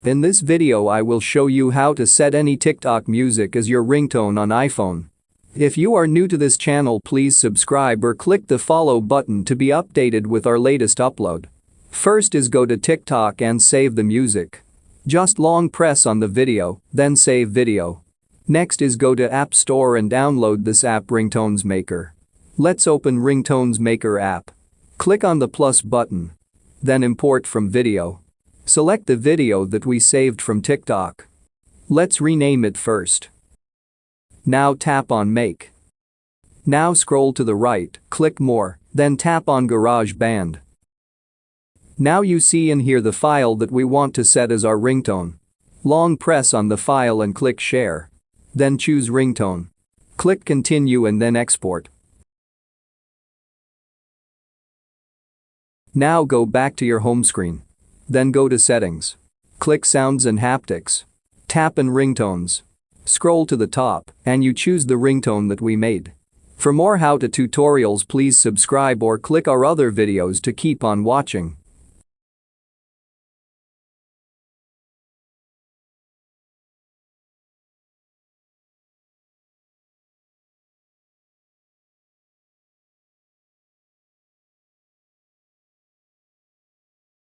In this video I will show you how to set any TikTok music as your ringtone on iPhone. If you are new to this channel, please subscribe or click the follow button to be updated with our latest upload. First is go to TikTok and save the music. Just long press on the video, then save video. Next is go to App Store and download this app Ringtones Maker. Let's open Ringtones Maker app. Click on the plus button. Then import from video. Select the video that we saved from TikTok. Let's rename it first. Now tap on Make. Now scroll to the right, click More, then tap on GarageBand. Now you see and hear the file that we want to set as our ringtone. Long press on the file and click Share. Then choose Ringtone. Click Continue and then Export. Now go back to your home screen. Then go to Settings. Click Sounds and Haptics. Tap on Ringtones. Scroll to the top and you choose the ringtone that we made. For more how-to tutorials, please subscribe or click our other videos to keep on watching.